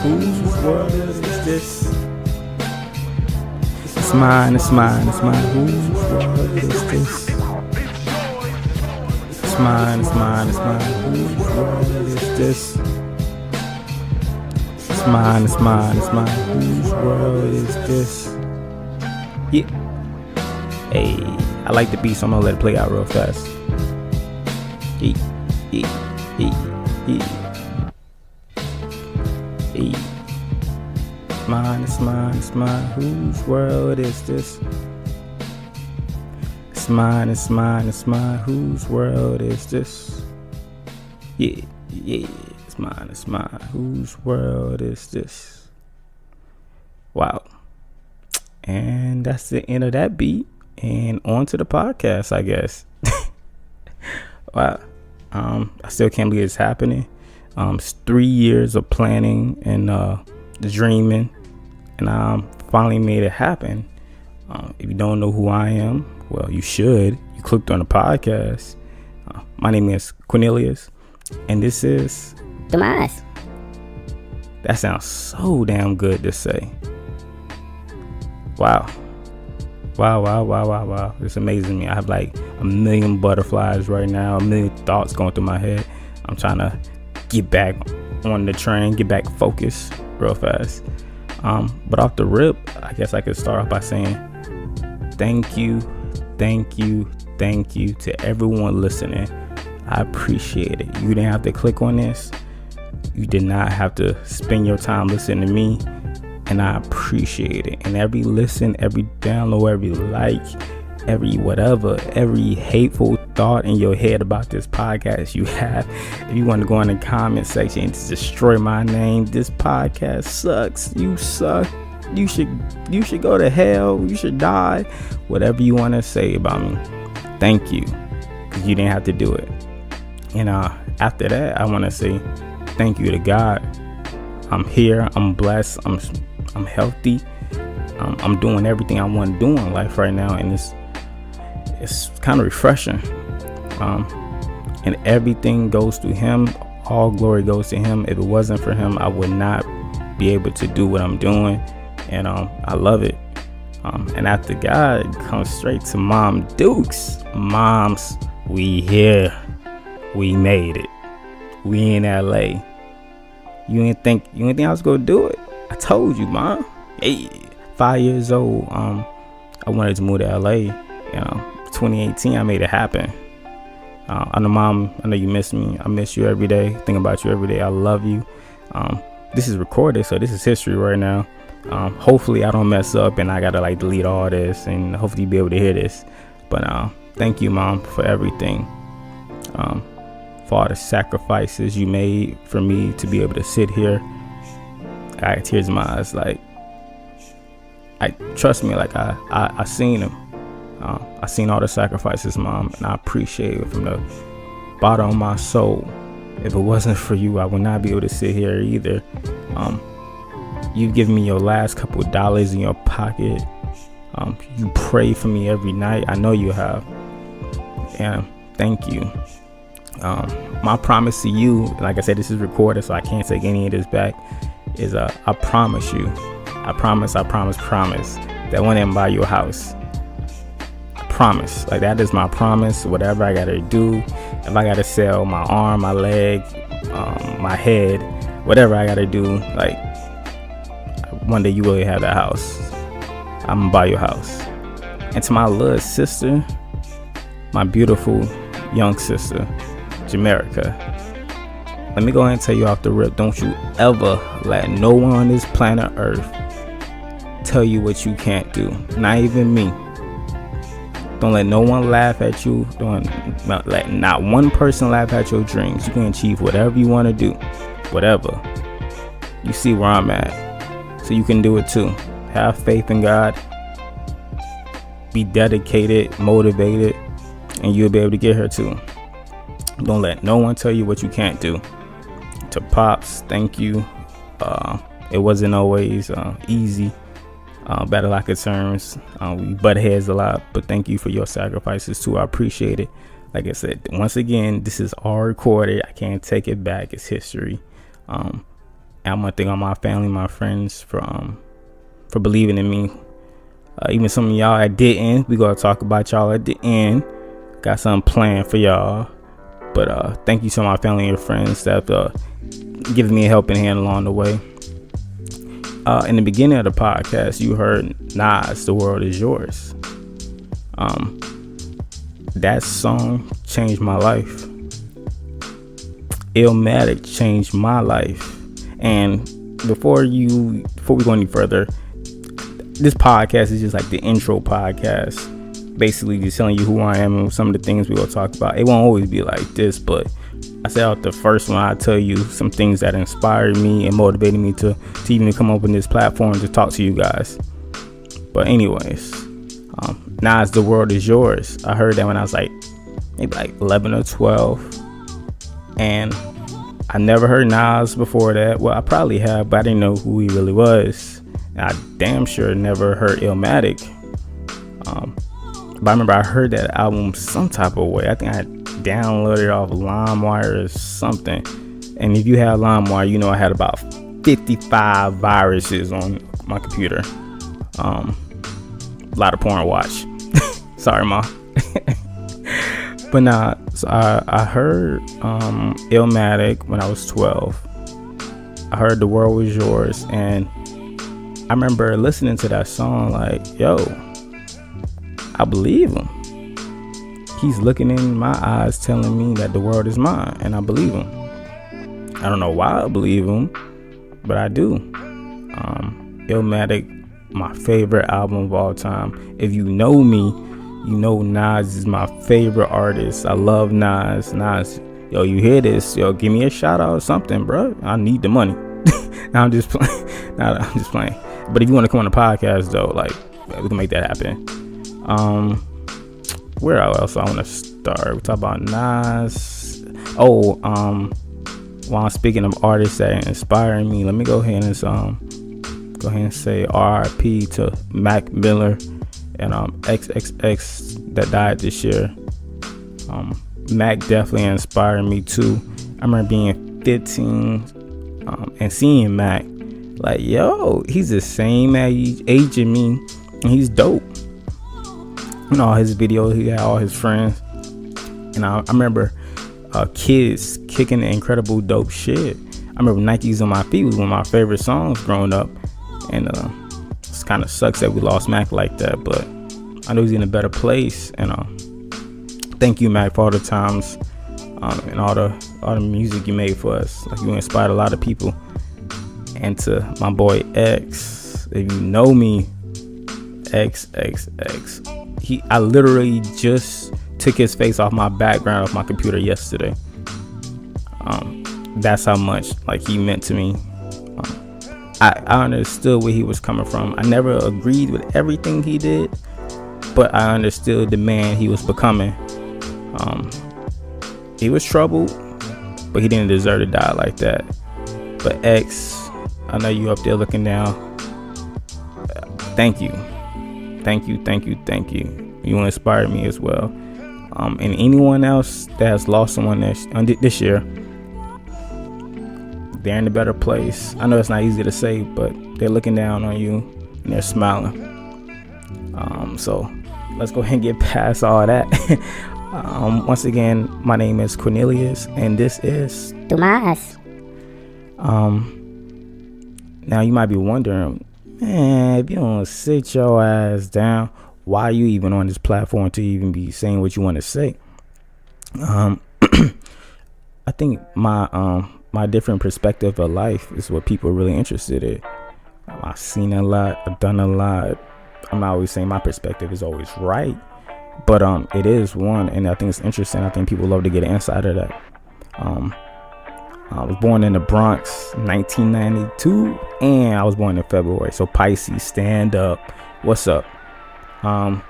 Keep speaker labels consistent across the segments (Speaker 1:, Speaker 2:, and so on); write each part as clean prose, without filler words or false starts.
Speaker 1: Whose world is this? It's mine. Whose world is this? It's mine. Whose world is this? It's mine. Whose world is this? Yeah. Hey, I like the beat, so I'm gonna let it play out real fast. Hey. It's mine. Whose world is this? It's mine. Whose world is this? Yeah. It's mine. Whose world is this? Wow. And that's the end of that beat. And on to the podcast, I guess. Wow. I still can't believe it's happening. It's 3 years of planning and dreaming, and I finally made it happen. If you don't know who I am, well, you should. You clicked on the podcast. My name is Cornelius, and this is
Speaker 2: Tomas.
Speaker 1: That sounds so damn good to say. Wow. It's amazing me. I have like a million butterflies right now, a million thoughts going through my head. I'm trying to get back on the train, get back focused real fast. But off the rip, I guess I could start off by saying thank you to everyone listening. I appreciate it. You didn't have to click on this. You did not have to spend your time listening to me. And I appreciate it. And every listen, every download, every like, every whatever, every hateful thought in your head about this podcast you have. If you want to go in the comment section and destroy my name, this podcast sucks. You suck. You should go to hell. You should die. Whatever you want to say about me. Thank you. Because you didn't have to do it. And after that, I want to say thank you to God. I'm here. I'm blessed. I'm healthy. I'm doing everything I want to do in life right now, and it's kind of refreshing. And everything goes to Him. All glory goes to Him. If it wasn't for Him, I would not be able to do what I'm doing, and I love it. And after God, it comes straight to Mom Dukes. Moms, we here. We made it. We in LA. You didn't think I was gonna do it? I told you, Mom. Hey, 5 years old. I wanted to move to LA. 2018, I made it happen. I know, Mom. I know you miss me. I miss you every day. Think about you every day. I love you. This is recorded, so this is history right now. Hopefully, I don't mess up and I gotta delete all this, and hopefully, you'll be able to hear this. But thank you, Mom, for everything. For all the sacrifices you made for me to be able to sit here. I got tears in my eyes. Trust me, I seen them. I seen all the sacrifices, Mom, and I appreciate it from the bottom of my soul. If it wasn't for you, I would not be able to sit here either. You've given me your last couple of dollars in your pocket. You pray for me every night. I know you have. And thank you. My promise to you, like I said, this is recorded, so I can't take any of this back, is I promise you, I promise that when I buy your house, I promise, that is my promise. Whatever I gotta do, if I gotta sell my arm, my leg, my head, whatever I gotta do, one day you will have that house. I'm gonna buy your house. And to my little sister, my beautiful young sister, Jamaica, let me go ahead and tell you off the rip, don't you ever let no one on this planet Earth tell you what you can't do. Not even me. Don't let no one laugh at you. Don't let not one person laugh at your dreams. You can achieve whatever you want to do. Whatever. You see where I'm at. So you can do it too. Have faith in God. Be dedicated, motivated, and you'll be able to get here too. Don't let no one tell you what you can't do. To Pops, thank you. It wasn't always easy. Battle like of terms. We butt heads a lot, but thank you for your sacrifices too. I appreciate it. like I said, once again, this is all recorded. I can't take it back. It's history. And I'm gonna thank all my family, my friends for believing in me. Even some of y'all that didn't. We gonna talk about y'all at the end. Got something planned for y'all. But thank you to my family and your friends that giving me a helping hand along the way. In the beginning of the podcast, you heard Nas, "The World Is Yours." That song changed my life. Illmatic changed my life. And before we go any further, this podcast is just like the intro podcast. Basically just telling you who I am and some of the things we're going to talk about. It won't always be like this, but I said out the first one, I tell you some things that inspired me and motivated me to even come up with this platform to talk to you guys. But anyways, Nas, "The World Is Yours." I heard that when I was maybe 11 or 12. And I never heard Nas before that. Well, I probably have, but I didn't know who he really was. And I damn sure never heard Illmatic. But I remember I heard that album some type of way. I think I downloaded it off LimeWire or something. And if you had LimeWire, you know I had about 55 viruses on my computer. A lot of porn to watch. Sorry, Ma. But nah, so I heard Illmatic when I was 12. I heard "The World Was Yours," and I remember listening to that song like, yo, I believe him. He's looking in my eyes telling me that the world is mine, and I believe him. I don't know why I believe him, but I do. Illmatic, my favorite album of all time. If you know me, you know Nas is my favorite artist. I love Nas. Nas, yo, you hear this? Yo, give me a shout out or something, bro. I need the money. I'm just playing. I'm just playing. But if you want to come on the podcast, though, we can make that happen. Where else I want to start? We talk about Nas. While I'm speaking of artists that inspire me, let me go ahead and say R.I.P. to Mac Miller and XXX that died this year. Mac definitely inspired me too. I remember being 15 and seeing Mac, like, yo, he's the same age as me, and he's dope. In all his videos, he had all his friends, and I remember kids kicking the incredible dope shit. I remember Nikes on My Feet was one of my favorite songs growing up, and it kind of sucks that we lost Mac like that, but I know he's in a better place. And thank you, Mac, for all the times and all the music you made for us. Like, you inspired a lot of people. And to my boy X, if you know me, XXX, I literally just took his face off my background of my computer yesterday. That's how much he meant to me. I understood where he was coming from. I never agreed with everything he did, but I understood the man he was becoming. He was troubled, but he didn't deserve to die like that. But X, I know you up there looking down. Thank you. You inspired me as well. And anyone else that has lost someone this year, they're in a better place. I know it's not easy to say, but they're looking down on you and they're smiling. So let's go ahead and get past all that. Once again, my name is Cornelius, and this is
Speaker 2: Tomas.
Speaker 1: Now you might be wondering, man, if you don't sit your ass down, why are you even on this platform to even be saying what you want to say? I think my different perspective of life is what people are really interested in. I've seen a lot, I've done a lot. I'm not always saying my perspective is always right, but it is one, and I think it's interesting. I think people love to get an insight of that. I was born in the Bronx, 1992, and I was born in February. So Pisces, stand up. What's up? I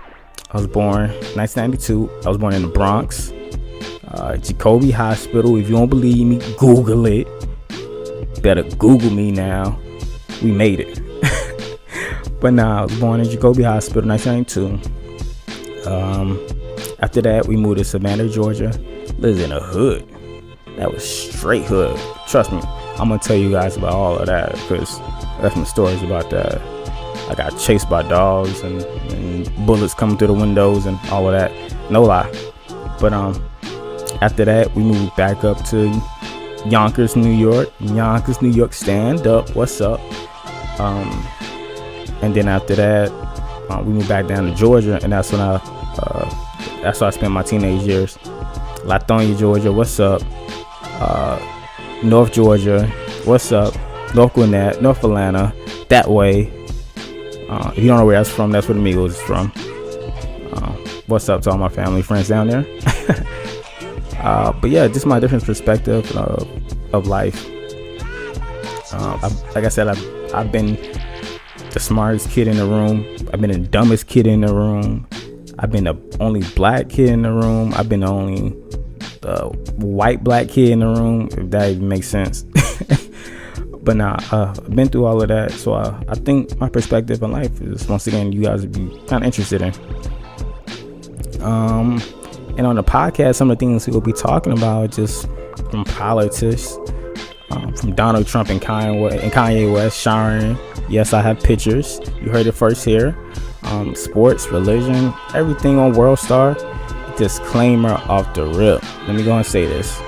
Speaker 1: was born 1992. I was born in the Bronx, Jacoby Hospital. If you don't believe me, Google it. Better Google me now. We made it. But now I was born in Jacoby Hospital, 1992. After that, we moved to Savannah, Georgia. Lived in a hood. That was straight hood. Trust me, I'm gonna tell you guys about all of that because I got some stories about that. I got chased by dogs and bullets coming through the windows and all of that. No lie. But after that, we moved back up to Yonkers, New York. Yonkers, New York, stand up. What's up? And then after that, we moved back down to Georgia, and that's when I spent my teenage years. Latonia, Georgia. What's up? North Georgia. What's up? North Gwinnett, North Atlanta. That way. If you don't know where that's from, that's where the Migos is from. What's up to all my family, friends down there? But yeah, just my different perspective of life. Like I said, I've been the smartest kid in the room. I've been the dumbest kid in the room. I've been the only black kid in the room. I've been the only white black kid in the room, if that even makes sense. But nah, I've been through all of that. So I think my perspective on life is, once again, you guys would be kind of interested in. And on the podcast, some of the things we'll be talking about just from politics, from Donald Trump and Kanye West showering. Yes, I have pictures. You heard it first here. Sports, religion, everything on World Star. Disclaimer off the rip. Let me go and say this,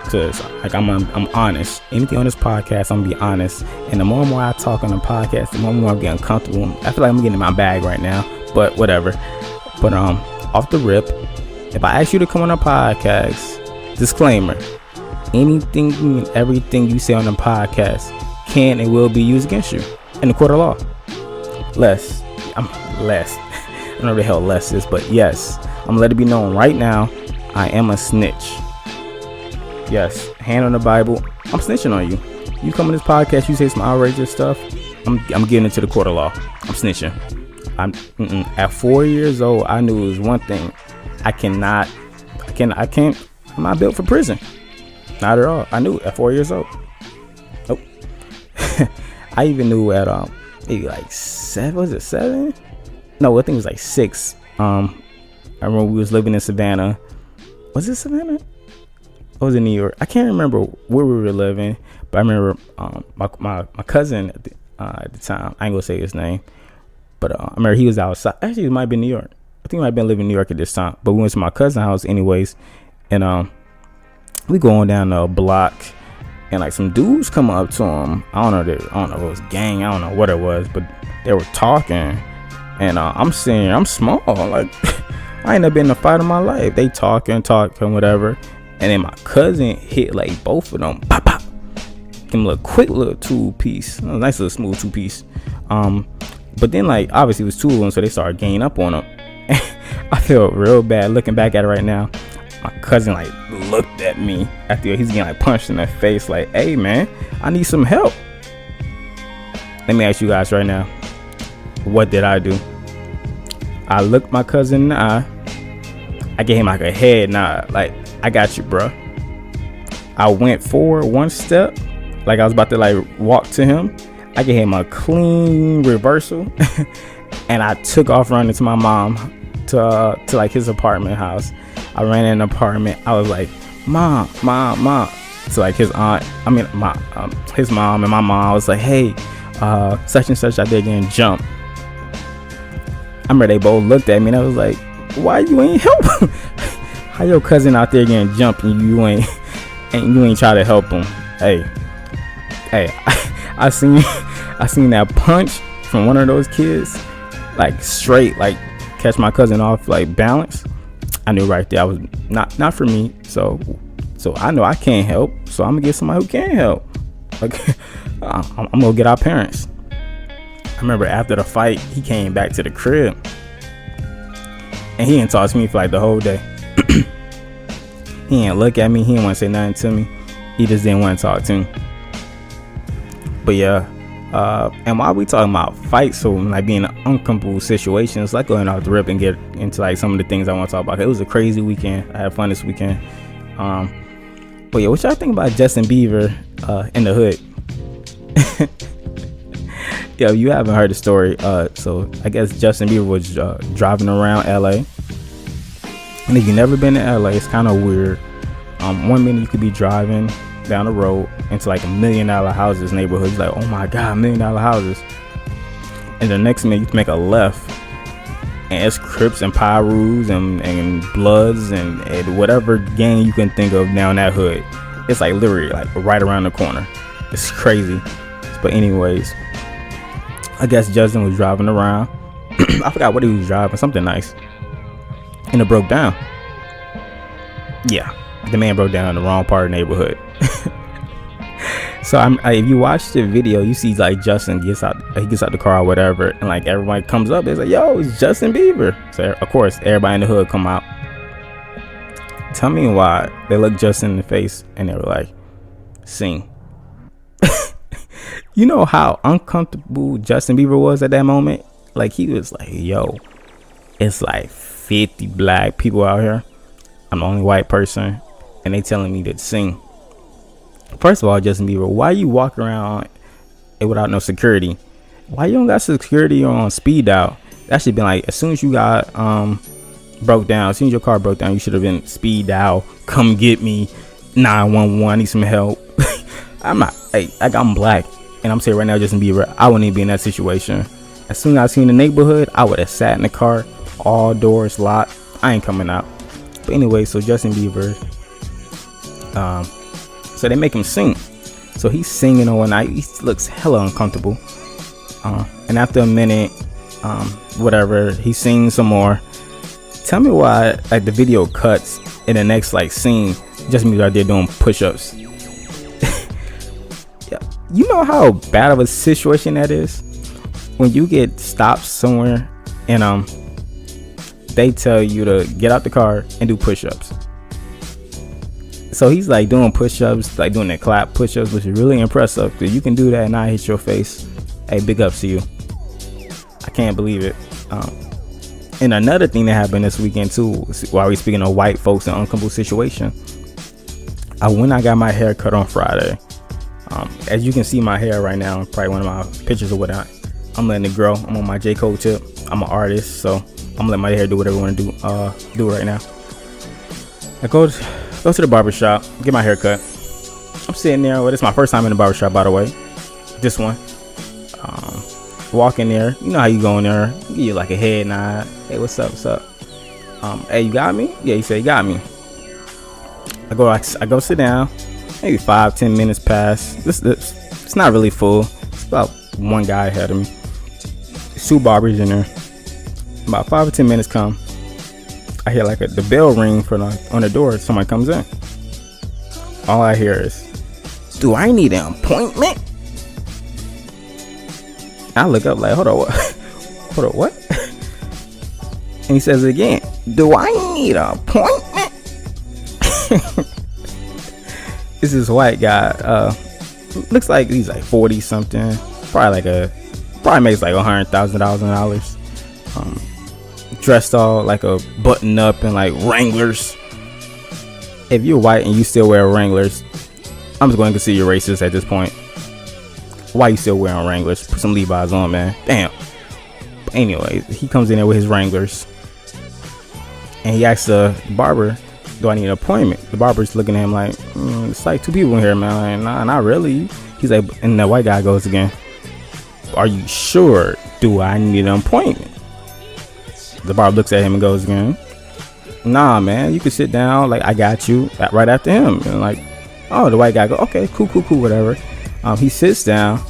Speaker 1: because like I'm honest. Anything on this podcast, I'm gonna be honest. And the more and more I talk on the podcast, the more and more I'm getting comfortable. I feel like I'm getting in my bag right now, but whatever. But off the rip, if I ask you to come on a podcast, disclaimer: anything and everything you say on the podcast can and will be used against you in the court of law. I don't know what the hell less is, but yes, I'm gonna let it be known right now, I am a snitch. Yes, hand on the Bible, I'm snitching on you. You come on this podcast, you say some outrageous stuff, I'm getting into the court of law. I'm snitching. At 4 years old, I knew it was one thing. I'm not built for prison. Not at all. I knew it at 4 years old. Nope. I even knew at maybe like 7. Was it 7? No, I think it was like 6. I remember we was living in Savannah. Was it Savannah? Or was it New York? I can't remember where we were living, but I remember my cousin at the time. I ain't gonna say his name, but I remember he was outside. Actually, it might have been New York. I think he might have been living in New York at this time. But we went to my cousin's house anyways, and we going down the block, and like some dudes come up to him. I don't know if it was gang. I don't know what it was, but they were talking, and I'm sitting, I'm small, like I ain't never been in a fight in my life. They talking, whatever, and then my cousin hit like both of them, pop, pop. Give him a quick little 2-piece, nice little smooth 2-piece. But then like obviously it was 2 of them, so they started ganging up on him. I feel real bad looking back at it right now. My cousin like looked at me after he's getting like punched in the face, like, hey man, I need some help. Let me ask you guys right now, what did I do? I looked my cousin in the eye. I gave him like a head nod, like, I got you, bro. I went forward 1 step, like I was about to like walk to him. I gave him a clean reversal and I took off running to my mom to like his apartment house. I ran in an apartment. I was like, mom. So like his aunt, his mom and my mom, I was like, hey, such and such out there getting jumped. I remember they both looked at me and I was like, why you ain't help him? How your cousin out there getting jumped and you ain't try to help him? Hey, I seen that punch from one of those kids, like straight, like catch my cousin off like balance. I knew right there I was not for me. So I know I can't help. So I'm gonna get somebody who can help. Like I'm gonna get our parents. I remember after the fight, he came back to the crib and he didn't talk to me for like the whole day. He didn't look at me. He didn't want to say nothing to me. He just didn't want to talk to me. But yeah, and while we talking about fights, so like being in uncomfortable situations, like going off the rip and get into like some of the things I want to talk about. It was a crazy weekend. I had fun this weekend. But yeah, what y'all think about Justin Bieber in the hood? Yo, you haven't heard the story. So I guess Justin Bieber was driving around LA, And if you've never been to LA, it's kind of weird. 1 minute you could be driving down the road into like $1 million houses neighborhood. You're like, oh my god, $1 million houses. And the next minute you can make a left, and it's Crips and Pyrus and Bloods and whatever gang you can think of down that hood. It's like literally like right around the corner. It's crazy. But anyways, I guess Justin was driving around. I forgot what he was driving, something nice, and it broke down. Yeah, the man broke down in the wrong part of the neighborhood. So if you watch the video, you see like Justin gets out the car or whatever, and like everybody comes up. It's like, yo, it's Justin Bieber. So of course everybody in the hood come out. Tell me why they looked Justin in the face and they were like, sing. You know how uncomfortable Justin Bieber was at that moment? Like, he was like, yo, it's like 50 black people out here. I'm the only white person, and they telling me to sing. First of all, Justin Bieber, why you walk around without no security? Why you don't got security on speed dial? That should be like, as soon as you got broke down, as soon as your car broke down, you should have been speed dial, come get me, 911, I need some help. I'm black, and I'm saying right now, Justin Bieber, I wouldn't even be in that situation. As soon as I seen the neighborhood, I would have sat in the car, all doors locked. I ain't coming out. But anyway, so Justin Bieber, so they make him sing. So he's singing all night. He looks hella uncomfortable. And after a minute, whatever, he sings some more. Tell me why, like, the video cuts in the next like scene, Justin Bieber out there doing push-ups. Yeah, you know how bad of a situation that is when you get stopped somewhere and they tell you to get out the car and do push-ups. So he's like doing push-ups, like doing the clap push-ups, which is really impressive. Because you can do that and not hit your face. Hey, big ups to you. I can't believe it. And another thing that happened this weekend too, while we're speaking of white folks in uncomfortable situation, I got my hair cut on Friday. As you can see my hair right now, probably one of my pictures or whatnot, I'm letting it grow. I'm on my J. Cole tip. I'm an artist, so I'm gonna let my hair do whatever I want to do right now. I go to the barbershop, get my hair cut. I'm sitting there. Well, it's my first time in the barbershop, by the way. This one. Walk in there. You know how you go in there. You get like a head nod. Hey, what's up? What's up? Hey, you got me? Yeah, he said, you got me. I go sit down. Maybe 5-10 minutes pass. It's not really full. It's about one guy ahead of me. There's 2 barbers in there. About 5 or 10 minutes come. I hear like the bell ring on the door. Someone comes in. All I hear is, do I need an appointment? I look up like, hold on, what? Hold on, what? And he says it again, do I need an appointment? This is white guy. Looks like he's like 40 something. Probably makes like $100,000. Dressed all like a button up and like Wranglers. If you're white and you still wear Wranglers, I'm just going to consider you racist at this point. Why you still wearing Wranglers? Put some Levi's on, man. Damn. But anyways, he comes in there with his Wranglers, and he asks the barber, do I need an appointment? The barber's looking at him like, it's like 2 people in here, man. Nah, not really. He's like, and the white guy goes again, are you sure? Do I need an appointment? The barber looks at him and goes again, nah, man, you can sit down. Like, I got you. Right after him. And like, oh, the white guy go, okay, cool, whatever. He sits down,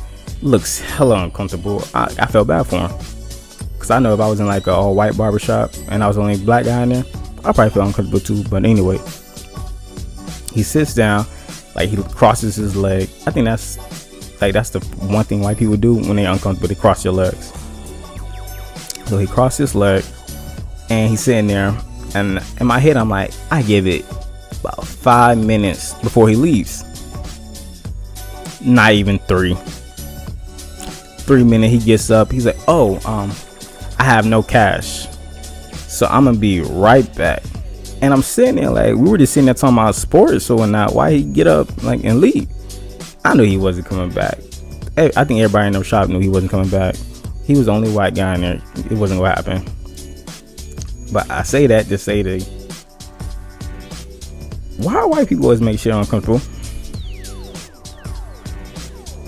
Speaker 1: looks hella uncomfortable. I felt bad for him, because I know if I was in like a all white barbershop and I was the only black guy in there, I'd probably feel uncomfortable too. But anyway, he sits down, like he crosses his leg. I think that's the one thing white people do when they're uncomfortable. They cross your legs. So he crossed his leg, and he's sitting there, and in my head I'm like, I give it about 5 minutes before he leaves. Not even 3 minutes. He gets up. He's like, oh, I have no cash, so I'm gonna be right back. And I'm sitting there like, we were just sitting there talking about sports or whatnot. Why he get up like and leave? I knew he wasn't coming back. I think everybody in the shop knew he wasn't coming back. He was the only white guy in there. It wasn't gonna happen. But I say that to say that Why white people always make shit uncomfortable?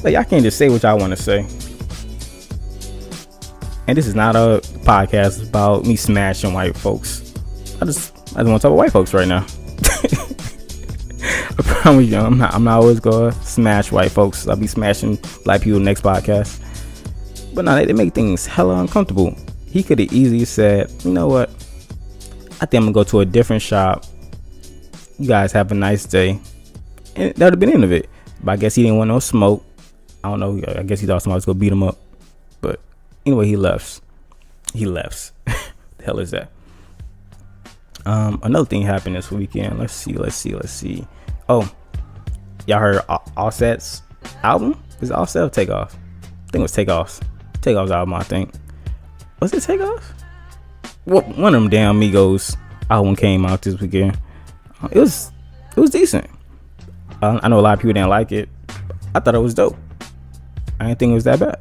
Speaker 1: Like, I can't just say what y'all want to say. And this is not a podcast about me smashing white folks. I just want to talk about white folks right now. I promise you, I'm not always gonna smash white folks. I'll be smashing black people next podcast. But no, they make things hella uncomfortable. He could have easily said, you know what? I think I'm gonna go to a different shop. You guys have a nice day. And that would have been the end of it. But I guess he didn't want no smoke. I don't know. I guess he thought somebody was gonna beat him up. But anyway, he left. The hell is that? Another thing happened this weekend. Let's see. Oh, y'all heard Offset's album? Is it Offset or Takeoff? I think it was Takeoff's album, I think. Was it Takeoff? Well, one of them damn Migos album came out this weekend. It was decent. I know a lot of people didn't like it. I thought it was dope. I didn't think it was that bad.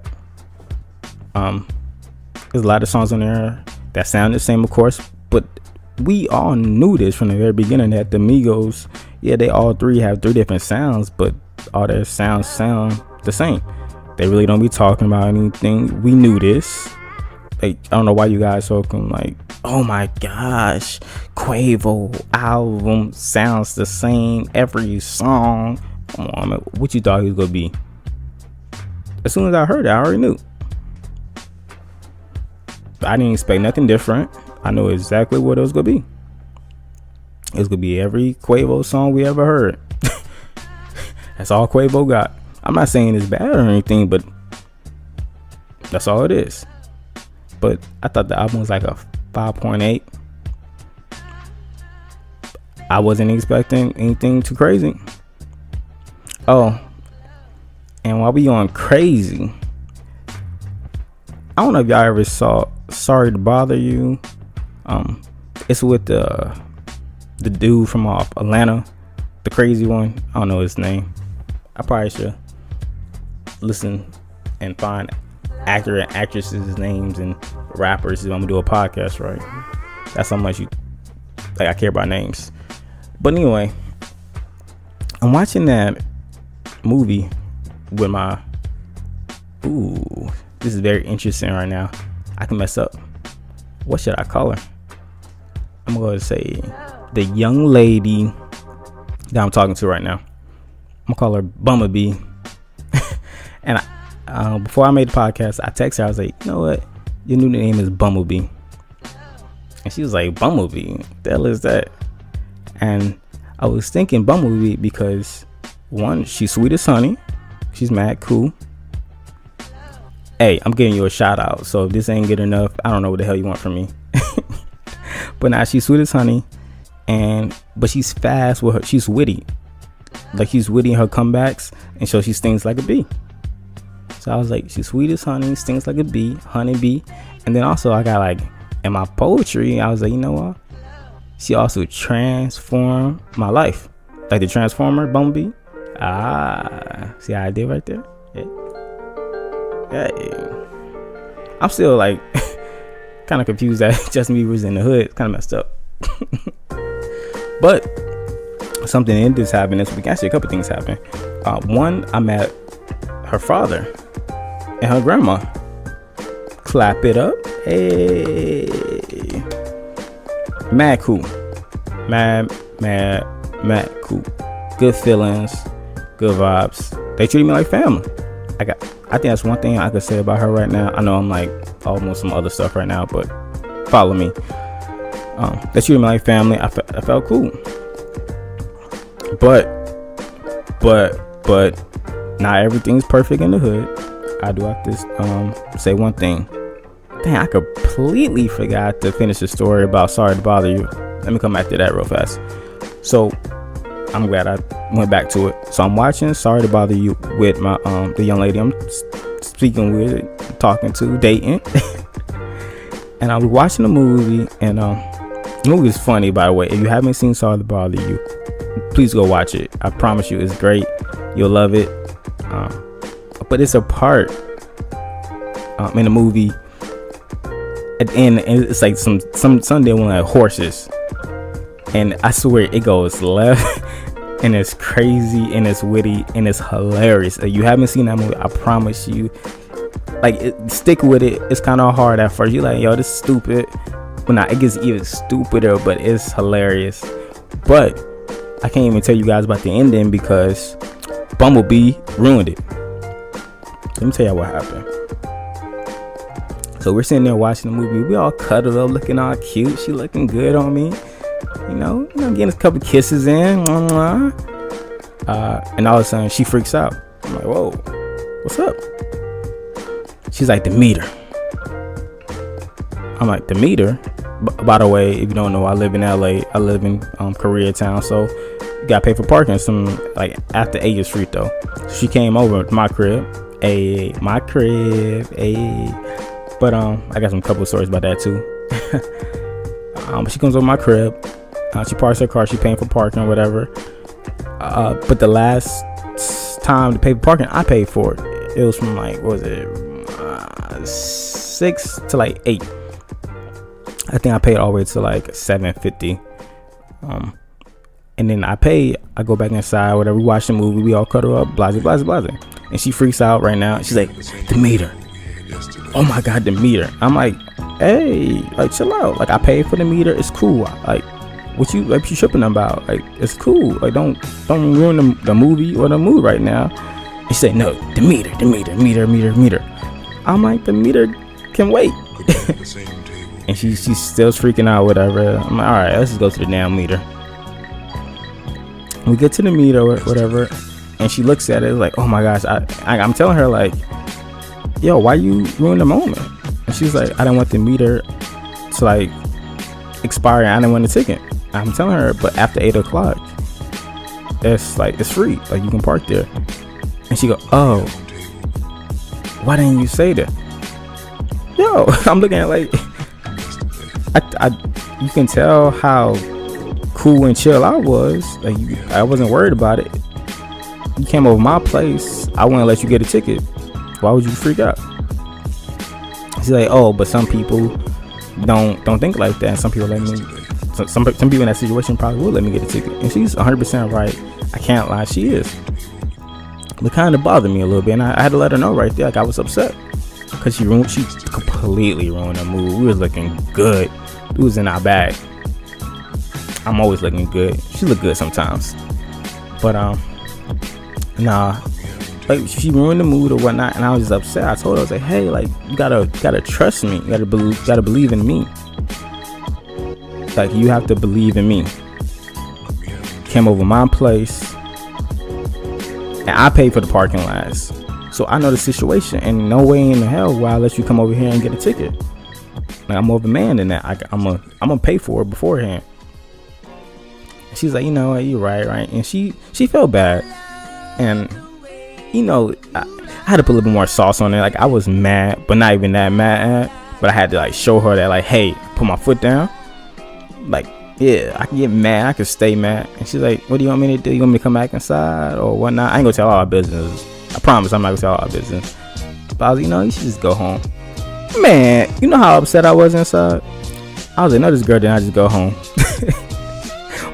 Speaker 1: There's a lot of songs on there that sound the same, of course, but we all knew this from the very beginning that the Migos, yeah, they all three have three different sounds, but all their sounds sound the same. They really don't be talking about anything. We knew this. Like, I don't know why you guys talking like, oh my gosh, Quavo album sounds the same every song. Come on, man. What you thought he was gonna be? As soon as I heard it, I already knew. I didn't expect nothing different. I know exactly what it was gonna be. It was gonna be every Quavo song we ever heard. That's all Quavo got. I'm not saying it's bad or anything, but that's all it is. But I thought the album was like a 5.8. I wasn't expecting anything too crazy. Oh, and while we on crazy, I don't know if y'all ever saw Sorry to Bother You. It's with the dude from Atlanta, the crazy one. I don't know his name. I probably should listen and find accurate actresses' names and rappers. I'm gonna do a podcast, right? That's how much I care about names. But anyway, I'm watching that movie with my this is very interesting right now. I can mess up. What should I call her? I'm going to say the young lady that I'm talking to right now. I'm going to call her Bumblebee. And before I made the podcast, I texted her. I was like, you know what? Your new name is Bumblebee. And she was like, Bumblebee? What the hell is that? And I was thinking Bumblebee because, one, she's sweet as honey. She's mad cool. Hey, I'm giving you a shout out. So if this ain't good enough, I don't know what the hell you want from me. But now she's sweet as honey, but she's fast with her. She's witty, like she's witty in her comebacks, and so she stings like a bee. So I was like, she's sweet as honey, stings like a bee, honey bee. And then also I got like in my poetry, I was like, you know what? She also transformed my life, like the Transformer Bumblebee. See how I did right there? Yeah. I'm still like kind of confused that Justin Bieber's in the hood. Kind of messed up. But something in this happened this week. Actually, a couple things happened. One, I met her father and her grandma. Clap it up. Hey. Mad cool. Mad cool. Good feelings. Good vibes. They treat me like family. I think that's one thing I could say about her right now. I know I'm like almost some other stuff right now, but follow me. They treated me like family. I felt cool. But not everything's perfect in the hood. I do have to say one thing. Dang, I completely forgot to finish the story about Sorry to Bother You. Let me come back to that real fast. So I'm glad I went back to it. So I'm watching Sorry to Bother You with my the young lady I'm speaking with, talking to, dating. And I was watching the movie, and the movie is funny, by the way. If you haven't seen Sorry to Bother You, please go watch it. I promise you, it's great. You'll love it. But it's a part in the movie at the end, and it's like some Sunday one like horses, and I swear it goes left and it's crazy and it's witty and it's hilarious. If you haven't seen that movie, I promise you, stick with it. It's kind of hard at first. You're like, yo, this is stupid. But now it gets even stupider, but it's hilarious. But I can't even tell you guys about the ending because Bumblebee ruined it. Let me tell y'all what happened. So we're sitting there watching the movie. We all cuddled up, looking all cute. She looking good on me. You know, getting a couple kisses in. And all of a sudden, she freaks out. I'm like, whoa, what's up? She's like, the meter. I'm like, the meter? By the way, if you don't know, I live in LA. I live in Koreatown, so you gotta pay for parking. Some like after 8 is free though. So she came over to my crib. My crib. But I got some couple of stories about that too. But she comes over my crib. She parks her car. She paying for parking or whatever. But the last time to pay for parking, I paid for it. It was from like, what was it, 6 to like 8. I think I paid all the way to like $7.50. And then I go back inside, whatever. We watch the movie. We all cuddle up, blah, blah, blah, blah. And she freaks out right now. She's like, the meter. Oh my God, the meter. I'm like, hey, like, chill out. Like, I paid for the meter. It's cool. Like, what you tripping about? Like, it's cool. Like, don't ruin the movie or the mood right now. And she said, no, the meter. I'm like, the meter can wait. And she's still freaking out, whatever. I'm like, all right, let's just go to the damn meter. We get to the meter, whatever, and she looks at it like, oh my gosh. I'm telling her like, yo, why you ruin the moment? And she's like, I don't want the meter to like expire. I didn't want the ticket. I'm telling her, but after 8 o'clock, it's free. Like, you can park there. And she go, oh, why didn't you say that? Yo, I'm looking at like, you can tell how cool and chill I was. Like, I wasn't worried about it. You came over my place. I wouldn't let you get a ticket. Why would you freak out? She's like, oh, but some people don't think like that. And some people let me. Some people in that situation probably would let me get a ticket. And she's 100% right. I can't lie. She is. But it kind of bothered me a little bit, and I had to let her know right there. Like, I was upset because she completely ruined the mood. We was looking good. It was in our bag. I'm always looking good. She look good sometimes, but nah, like, she ruined the mood or whatnot, and I was just upset. I told her, I was like, hey, like, you gotta trust me. You gotta believe in me. Like, you have to believe in me. Came over my place, and I paid for the parking lots, so I know the situation. And no way in the hell will I let you come over here and get a ticket. Like, I'm more of a man than that. I'm gonna pay for it beforehand. She's like, you know what, you're right. And she felt bad. And, you know, I had to put a little bit more sauce on it. Like, I was mad, but not even that mad. But I had to, like, show her that, like, hey, put my foot down. Like, yeah, I can get mad. I can stay mad. And she's like, what do you want me to do? You want me to come back inside or whatnot? I ain't gonna tell all our business. I promise I'm not gonna tell all our business. But I was like, you know, you should just go home. Man, you know how upset I was inside? I was like, no, this girl did not just go home.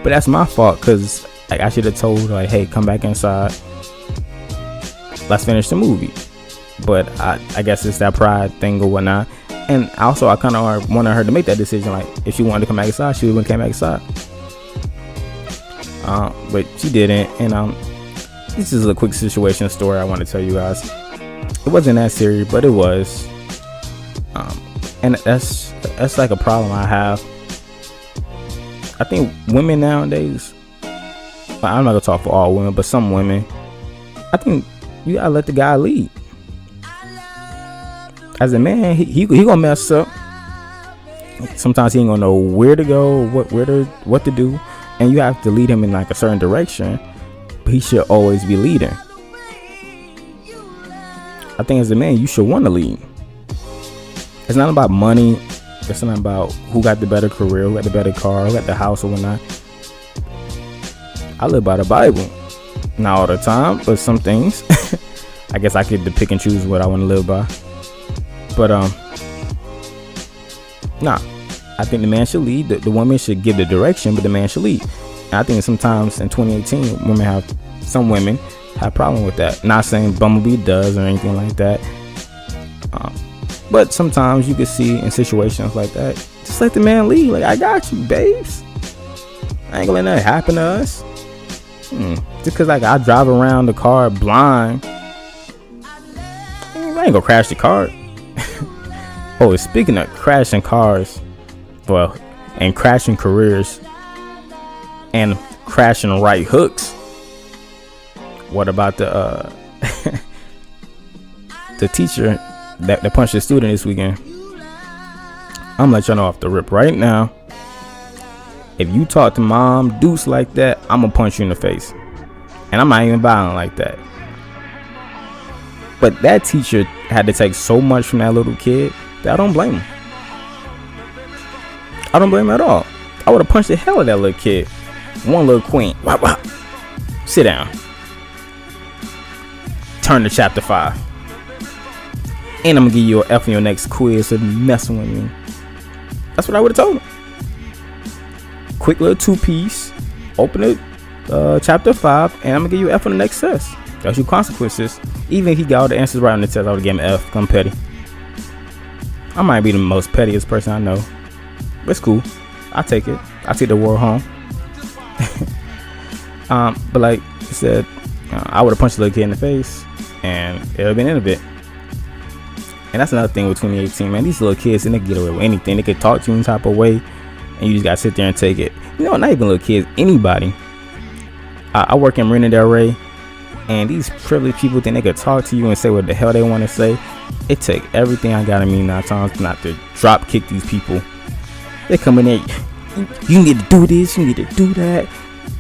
Speaker 1: But that's my fault, because like, I should have told her, like, hey, come back inside. Let's finish the movie. But I guess it's that pride thing or whatnot. And also, I kind of wanted her to make that decision. Like, if she wanted to come back inside, she would have came back inside. But she didn't. And this is a quick situation story I want to tell you guys. It wasn't that serious, but it was. And that's like a problem I have. I think women nowadays, I'm not gonna talk for all women, but some women, I think you gotta let the guy lead. As a man, he gonna mess up. Sometimes he ain't gonna know where to go, what to do, and you have to lead him in like a certain direction. But he should always be leading. I think as a man, you should want to lead. It's not about money. It's not about who got the better career, who got the better car, who got the house or whatnot. I live by the Bible. Not all the time, but some things. I guess I could pick and choose what I want to live by. But nah, I think the man should lead. The woman should give the direction, but the man should lead. And I think sometimes in 2018, some women have a problem with that. Not saying Bumblebee does or anything like that. But sometimes you can see in situations like that, just let the man lead. Like, I got you, babes. I ain't gonna let nothing happen to us. Just because like I drive around the car blind, I ain't gonna crash the car. Oh, speaking of crashing cars, well, and crashing careers and crashing right hooks, what about the the teacher that punched the student this weekend? I'm gonna let y'all know off the rip right now. If you talk to Mom Deuce like that, I'm gonna punch you in the face. And I'm not even violent like that. But that teacher had to take so much from that little kid that I don't blame him. I don't blame him at all. I would have punched the hell out of that little kid. One little queen. Wah, wah. Sit down. Turn to chapter 5. And I'm gonna give you an F on your next quiz for messing with me. That's what I would have told him. Quick little 2-piece. Open it, chapter 5, and I'm gonna give you an F on the next test. That's your consequences. Even if he got all the answers right on the test, I would give him an F. I'm petty. I might be the most pettiest person I know. But it's cool. I take it. I take the war home. But like I said, I would have punched the little kid in the face, and it would have been in a bit. And that's another thing with 2018, man. These little kids, and they get away with anything. They could talk to you in type of way, and you just gotta sit there and take it. You know, not even little kids, anybody. I work in Marina Del Rey, and these privileged people think they could talk to you and say what the hell they want to say. It take everything I got in me 9 times not to drop kick these people. They come in there, you need to do this, you need to do that,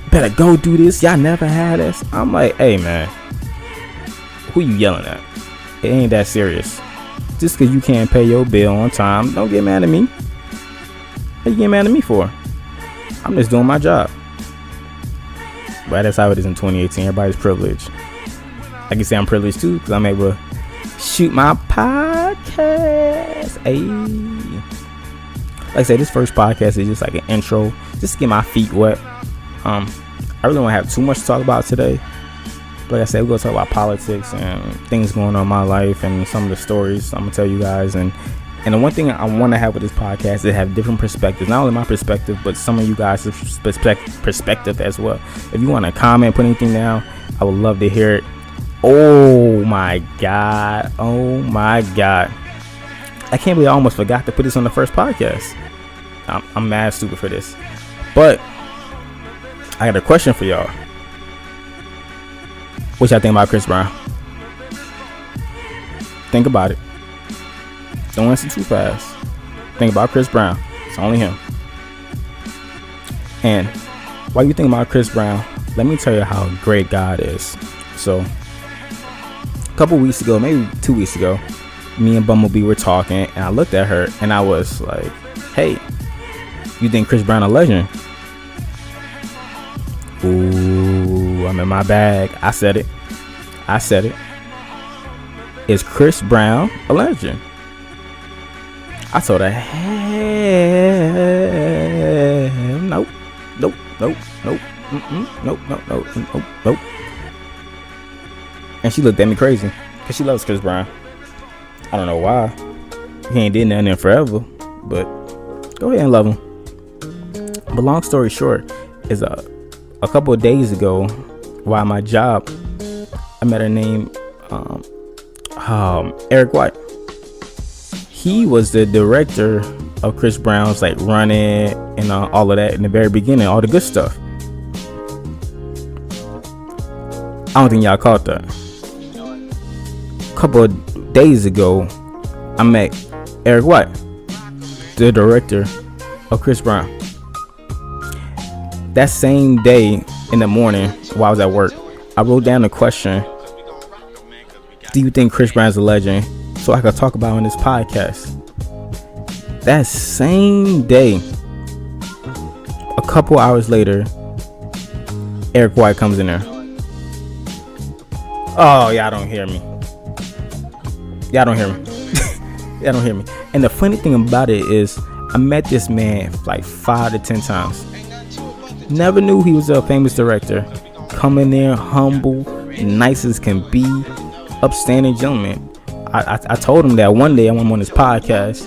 Speaker 1: better go do this, y'all never had this. I'm like, hey man, who you yelling at? It ain't that serious. Just because you can't pay your bill on time, don't get mad at me. What you get mad at me for? I'm just doing my job. But that's how it is in 2018. Everybody's privileged. I can say I'm privileged too, because I'm able to shoot my podcast. Ayy. Like I said, this first podcast is just like an intro, just to get my feet wet. I really don't have too much to talk about today. Like I said, we're going to talk about politics and things going on in my life and some of the stories I'm going to tell you guys. And the one thing I want to have with this podcast is have different perspectives. Not only my perspective, but some of you guys' perspective as well. If you want to comment, put anything down, I would love to hear it. Oh my God. Oh my God. I can't believe I almost forgot to put this on the first podcast. I'm mad stupid for this. But I got a question for y'all. What y'all think about Chris Brown? Think about it. Don't answer too fast. Think about Chris Brown. It's only him. And while you think about Chris Brown, let me tell you how great God is. So, a couple weeks ago, maybe 2 weeks ago, me and Bumblebee were talking, and I looked at her, and I was like, hey, you think Chris Brown a legend? Ooh, I'm in my bag. I said it. Is Chris Brown a legend? I told her, hell nope. Nope. And she looked at me crazy, because she loves Chris Brown. I don't know why. He ain't did nothing in forever, but go ahead and love him. But long story short, is a couple of days ago, while at my job, I met her name Eric White. He was the director of Chris Brown's like running and all of that in the very beginning, all the good stuff. I don't think y'all caught that. A couple of days ago, I met Eric White, the director of Chris Brown. That same day in the morning while I was at work, I wrote down the question, do you think Chris Brown's a legend? So I could talk about it on this podcast. That same day, a couple hours later, Eric White comes in there. Oh, y'all don't hear me. Y'all don't hear me. And the funny thing about it is, I met this man like 5 to 10 times. Never knew he was a famous director. Come in there, humble, nice as can be, upstanding gentleman. I told him that one day I went on his podcast.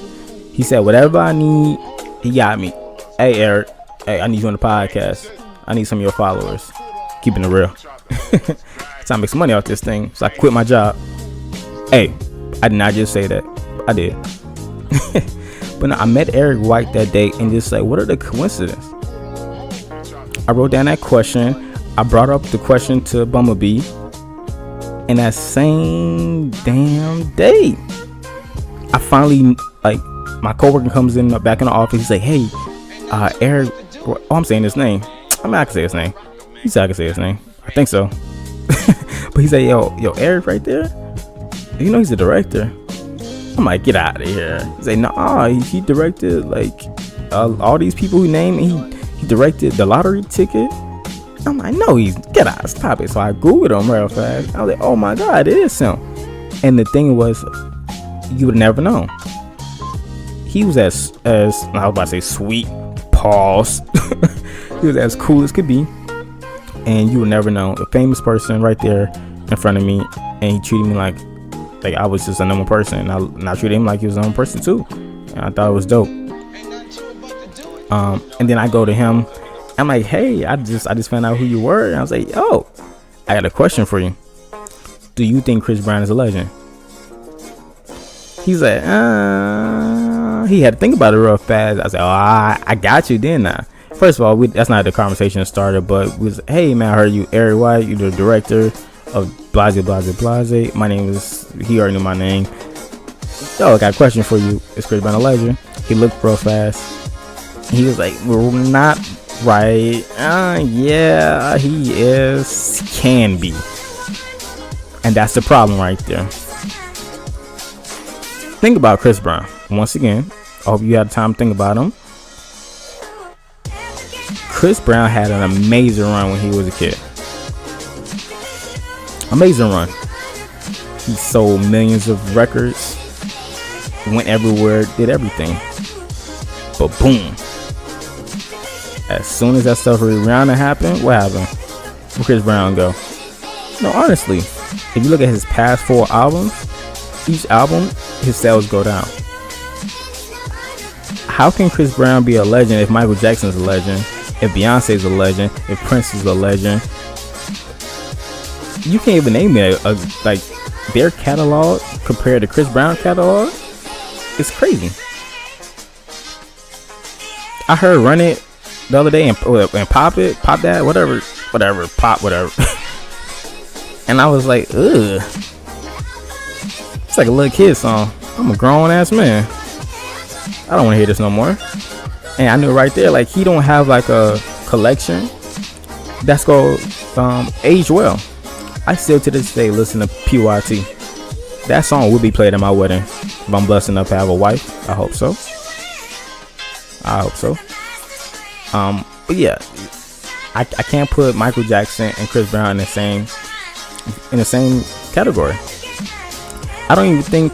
Speaker 1: He said, whatever I need, he got me. Hey, Eric, hey, I need you on the podcast. I need some of your followers. Keeping it real. Trying to make some money off this thing. So I quit my job. Hey, I did not just say that. I did. But no, I met Eric White that day and just like, what are the coincidences? I wrote down that question. I brought up the question to Bumblebee. And that same damn day, I finally, like, my coworker comes in back in the office. He's like, hey, Eric, oh, I'm saying his name. I mean, I can say his name. He said I can say his name. I think so. But he's like, yo, Eric right there? You know he's a director. I'm like, get out of here. He's like, nah, he directed, like, all these people who named, he directed the lottery ticket. I'm like, no, get out, stop it. So I Googled him real fast. I was like, oh my God, it is him. And the thing was, you would never know. He was as I was about to say sweet, pause. He was as cool as could be. And you would never know. A famous person right there in front of me. And he treated me like I was just a normal person. And I treated him like he was a normal person too. And I thought it was dope. And then I go to him. I'm like, hey, I just found out who you were. And I was like, oh, I got a question for you. Do you think Chris Brown is a legend? He's like, he had to think about it real fast. I said, oh, I got you, didn't I? First of all, that's not the conversation started, but it was, hey, man, I heard you, Eric White, you're the director of Blase, Blase, Blase. My name is, he already knew my name. Yo, I got a question for you. Is Chris Brown a legend? He looked real fast. He was like, we're not right. Yeah, he is, can be. And that's the problem right there. Think about Chris Brown. Once again, I hope you had time to think about him. Chris Brown had an amazing run when he was a kid. Amazing run. He sold millions of records, went everywhere, did everything. But boom. As soon as that stuff with Rihanna happened, what happened? Where Chris Brown go? No, honestly, if you look at his past 4 albums, each album, his sales go down. How can Chris Brown be a legend if Michael Jackson's a legend, if Beyonce's a legend, if Prince is a legend? You can't even name it. Like, their catalog compared to Chris Brown's catalog, it's crazy. I heard Run It the other day and Pop That, whatever, Pop, whatever. And I was like, ugh. It's like a little kid song. I'm a grown ass man. I don't want to hear this no more. And I knew right there, like, he don't have like a collection that's gonna age well. I still to this day listen to PYT. That song will be played at my wedding if I'm blessed enough to have a wife. I hope so. But yeah, I can't put Michael Jackson and Chris Brown in the same category. I don't even think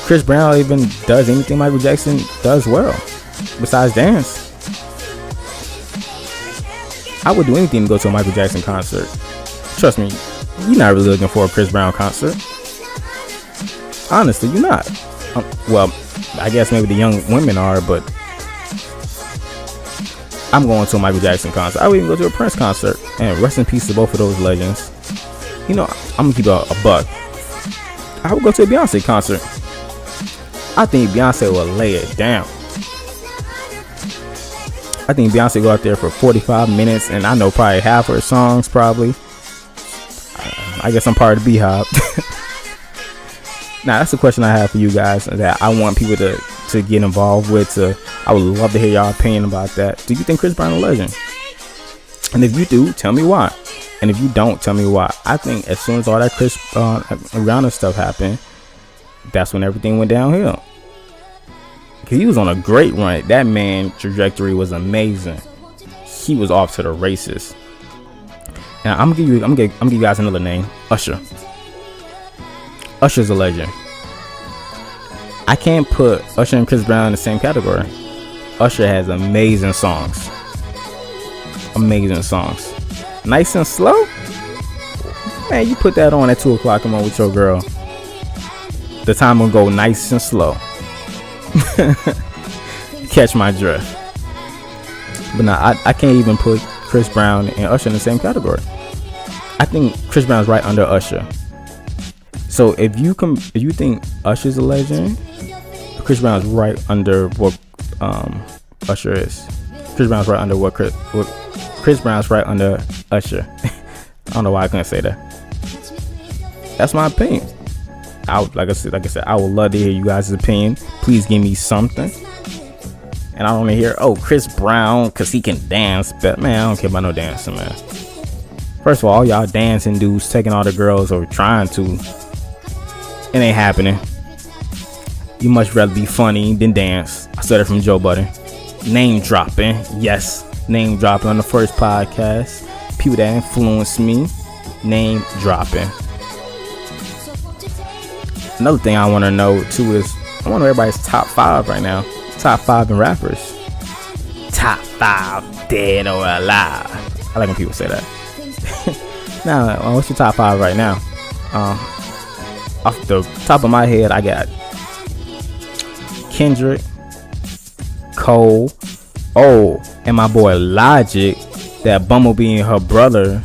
Speaker 1: Chris Brown even does anything Michael Jackson does well besides dance. I would do anything to go to a Michael Jackson concert. Trust me, you're not really looking for a Chris Brown concert. Honestly, you're not. Well, I guess maybe the young women are, but I'm going to a Michael Jackson concert. I would even go to a Prince concert. And rest in peace to both of those legends. You know, I'm going to keep a buck. I would go to a Beyonce concert. I think Beyonce will lay it down. I think Beyonce go out there for 45 minutes, and I know probably half her songs, probably. I guess I'm part of the Beehive. Now, that's the question I have for you guys that I want people to get involved with. I would love to hear y'all opinion about that. Do you think Chris Brown is a legend? And if you do, tell me why. And if you don't, tell me why. I think as soon as all that Chris Rihanna stuff happened, that's when everything went downhill. Because he was on a great run. That man trajectory was amazing. He was off to the races. Now I'm gonna give you guys another name. Usher. Usher's a legend. I can't put Usher and Chris Brown in the same category. Usher has amazing songs. amazing songs. Nice and Slow, man, you put that on at 2 o'clock, come on with your girl, the time will go nice and slow. Catch my drift. But nah, I can't even put Chris Brown and Usher in the same category. I think Chris Brown's right under Usher. So if you think Usher's a legend, Chris Brown's right under what Usher is. Chris Brown's right under what Chris Brown's right under Usher. I don't know why I couldn't say that. That's my opinion. Like I said, I would love to hear you guys' opinion. Please give me something. And I don't want to hear, Chris Brown, because he can dance. But, man, I don't care about no dancing, man. First of all y'all dancing dudes taking all the girls or trying to. It ain't happening. You much rather be funny than dance. I said it from Joe Budden. Name dropping. Yes, name dropping on the first podcast. People that influenced me. Name dropping. Another thing I want to know, too, is I want to know everybody's top 5 right now. Top 5 in rappers. Top 5 dead or alive. I like when people say that. Now, what's your top 5 right now? Off the top of my head, I got Kendrick, Cole, and my boy Logic. That Bumblebee and her brother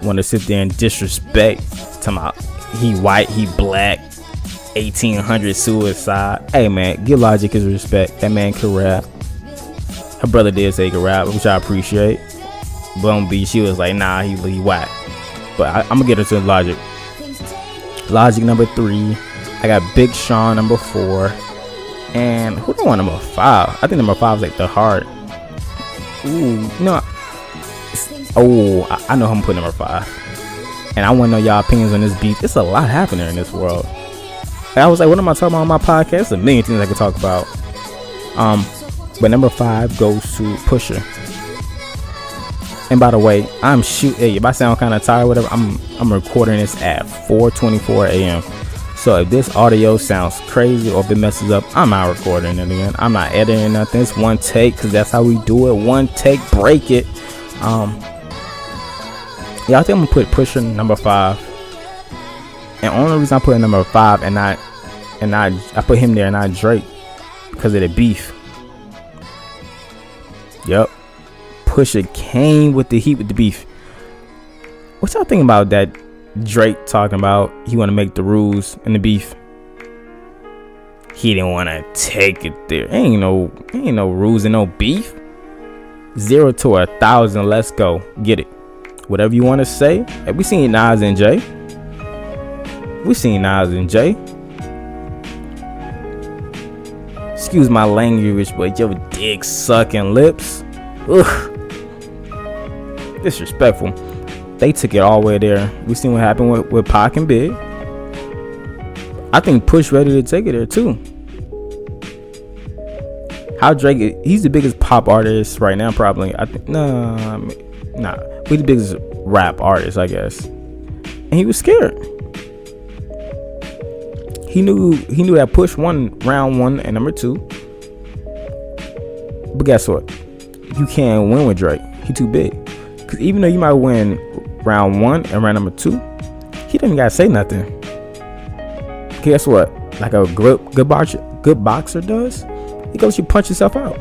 Speaker 1: want to sit there and disrespect. Talking about he white, he black. 1800 suicide. Hey man, give Logic his respect. That man can rap. Her brother did say he could rap, which I appreciate. Bumblebee, she was like, nah, he whack. But I'm gonna get her to Logic. Logic number 3. I got Big Sean number 4. And who do I want number 5? I think number 5 is like The Heart. Ooh, no. I know who I'm putting number 5. And I want to know y'all opinions on this beat. It's a lot happening in this world. I was like, what am I talking about on my podcast? There's a million things I could talk about. But number 5 goes to Pusha. And by the way, if I sound kind of tired, whatever, I'm recording this at 4:24 a.m. So if this audio sounds crazy or if it messes up, I'm not recording it again. I'm not editing nothing. It's one take because that's how we do it. One take, break it. I think I'm gonna put Pusha number 5. And only reason I put number 5 and I put him there and not Drake because of the beef. Yep. Pusha came with the heat with the beef. What y'all think about that? Drake talking about he want to make the rules in the beef. He didn't want to take it there. Ain't no rules and no beef. 0 to 1,000. Let's go. Get it. Whatever you want to say. Have we seen Nas and Jay? Excuse my language, but your dick sucking lips. Ugh. Disrespectful. They took it all the way there. We seen what happened with Pac and Big. I think Push ready to take it there too. How Drake? He's the biggest pop artist right now, probably. I think nah. He's the biggest rap artist, I guess. And he was scared. He knew that Push won round 1 and number 2. But guess what? You can't win with Drake. He too big. Because even though you might win round 1 and round number 2, he didn't gotta say nothing. Guess what? Like a good boxer does, he goes you punch yourself out.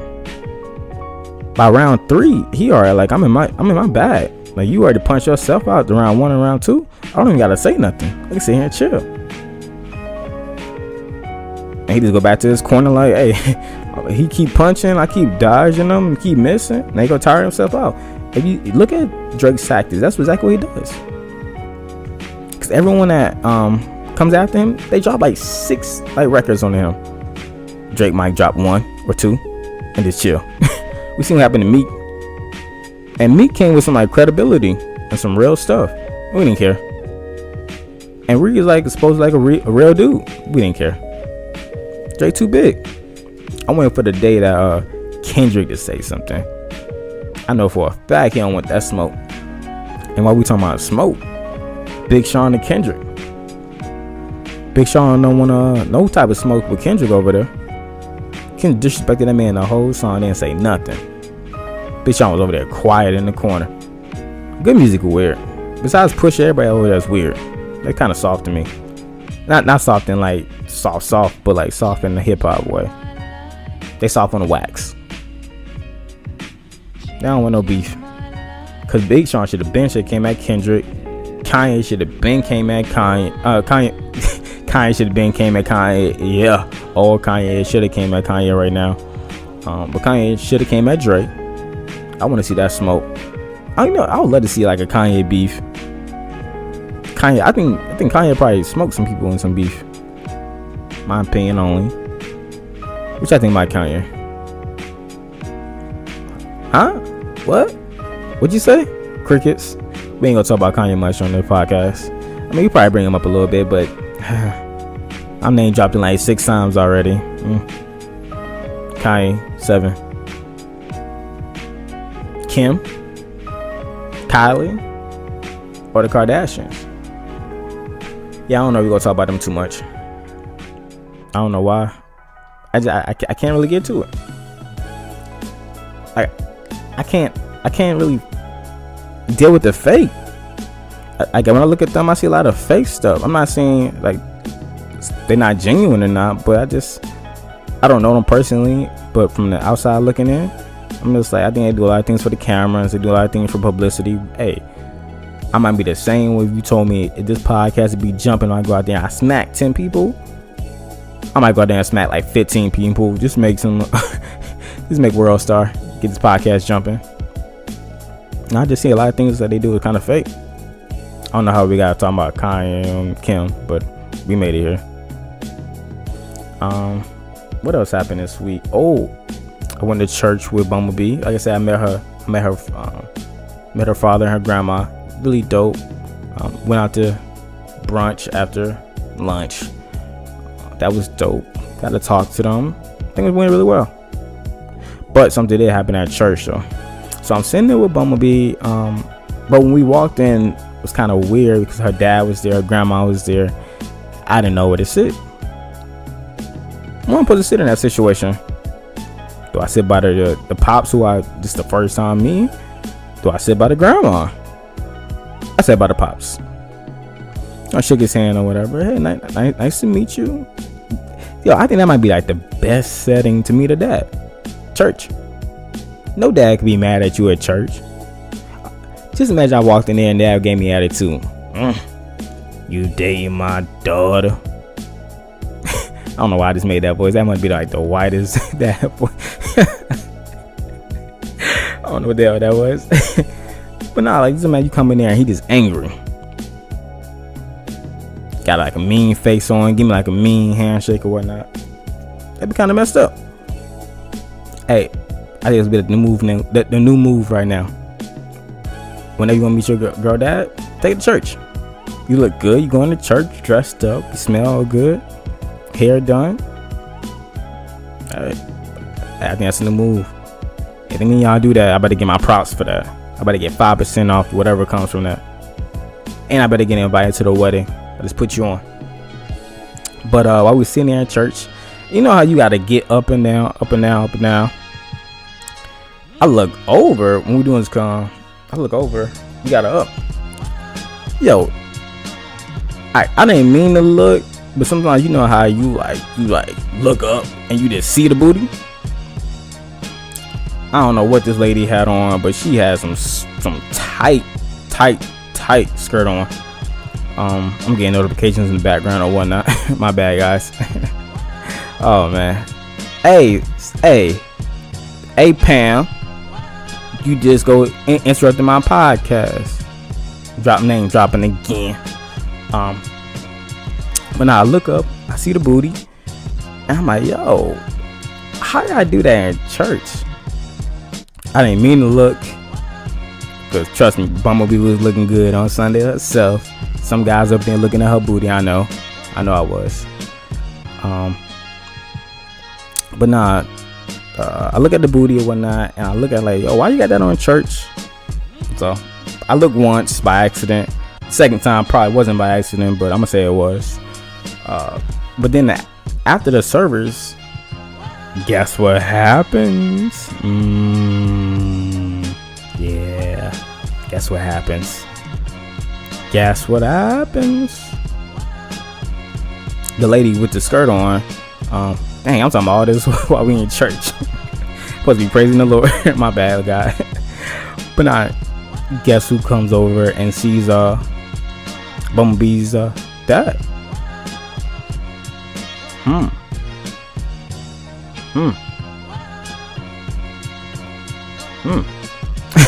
Speaker 1: By round 3, he already like I'm in my bag. Like you already punched yourself out the round 1 and round 2. I don't even gotta say nothing. I can sit here and chill. And he just go back to his corner like, hey, he keep punching, I keep dodging him, keep missing. Now he gonna tire himself out. If you look at Drake's tactics, that's exactly what he does. Cause everyone that comes after him, they drop like 6 like records on him. Drake might drop 1 or 2 and just chill. We seen what happened to Meek. And Meek came with some like credibility and some real stuff. We didn't care. And Reed is like supposed like a real dude. We didn't care. Drake too big. I'm waiting for the day that Kendrick to say something. I know for a fact he don't want that smoke. And while we talking about smoke, Big Sean and Kendrick. Big Sean don't want no type of smoke with Kendrick over there. Kendrick disrespected that man the whole song, didn't say nothing. Big Sean was over there quiet in the corner. Good music was weird. Besides Pusha, everybody over there is weird. They kind of soft to me. Not soft in like soft, but like soft in the hip hop way. They soft on the wax. They don't want no beef. Cause Big Sean should have came at Kendrick. Kanye should have came at Kanye. Kanye should have came at Kanye. Yeah. Or Kanye should have came at Kanye right now. But Kanye should have came at Drake. I want to see that smoke. I would love to see like a Kanye beef. Kanye, I think Kanye probably smoked some people in some beef. My opinion only. What y'all think about Kanye? Huh? What? What'd you say? Crickets. We ain't gonna talk about Kanye much on this podcast. I mean, you probably bring him up a little bit, but I'm name dropped him like 6 times already. Kanye, 7. Kim, Kylie, or the Kardashians. Yeah, I don't know if we're gonna talk about them too much. I don't know why. I can't really get to it. I can't really deal with the fake. When I look at them, I see a lot of fake stuff. I'm not saying like they're not genuine or not, but I don't know them personally, but from the outside looking in, I'm just like, I think they do a lot of things for the cameras. They do a lot of things for publicity. Hey, I might be the same way if you told me if this podcast would be jumping, I go out there and I smack 10 people. I might go out there and smack like 15 people. Just make World Star. Get this podcast jumping. And I just see a lot of things that they do is kind of fake. I don't know how we got to talk about Kanye and Kim, but we made it here. What else happened this week? Oh, I went to church with Bumblebee. Like I said, I met her father and her grandma. Really dope. Went out to brunch after lunch. That was dope. Got to talk to them. I think it went really well. But something did happen at church though. So I'm sitting there with Bumblebee. But when we walked in, it was kind of weird because her dad was there, her grandma was there. I didn't know where to sit. I'm supposed to sit in that situation. Do I sit by the pops who this the first time meeting? Do I sit by the grandma? I sat by the pops. I shook his hand or whatever. Hey, nice to meet you. Yo, I think that might be like the best setting to meet a dad. Church. No dad could be mad at you at church. Just imagine I walked in there and dad gave me attitude. You dating my daughter? I don't know why I just made that voice. That must be like the whitest dad voice. I don't know what the hell that was. But nah, like just imagine you come in there and he just angry. Got like a mean face on, give me like a mean handshake or whatnot. That'd be kind of messed up. Hey, I think it's been the new move right now. Whenever you want to meet your girl dad, take it to church. You look good. You going to church dressed up. You smell good. Hair done. All right. I think that's the new move. If any of y'all do that, I better get my props for that. I better get 5% off whatever comes from that. And I better get invited to the wedding. I just put you on. But while we sitting there in church, you know how you got to get up and down, up and down, up and down. I look over when we doing this con. I look over. You got to up. Yo, I didn't mean to look, but sometimes you know how you look up and you just see the booty. I don't know what this lady had on, but she had some tight skirt on. I'm getting notifications in the background or whatnot. My bad, guys. Oh man. Hey Pam, you just go interrupting my podcast. Name dropping again. But now I look up, I see the booty, and I'm like, yo, how did I do that in church? I didn't mean to look, because trust me, Bumblebee was looking good on Sunday herself. Some guys up there looking at her booty. I know I was. But nah, I look at the booty or whatnot, and I look at like, yo, why you got that on church? So I looked once by accident. Second time probably wasn't by accident, but I'm gonna say it was. But then after the service, guess what happens? guess what happens? Guess what happens? The lady with the skirt on. Dang, I'm talking about all this while we in church. Supposed to be praising the Lord. My bad, guy. But not. Guess who comes over and sees Bumblebee's dad?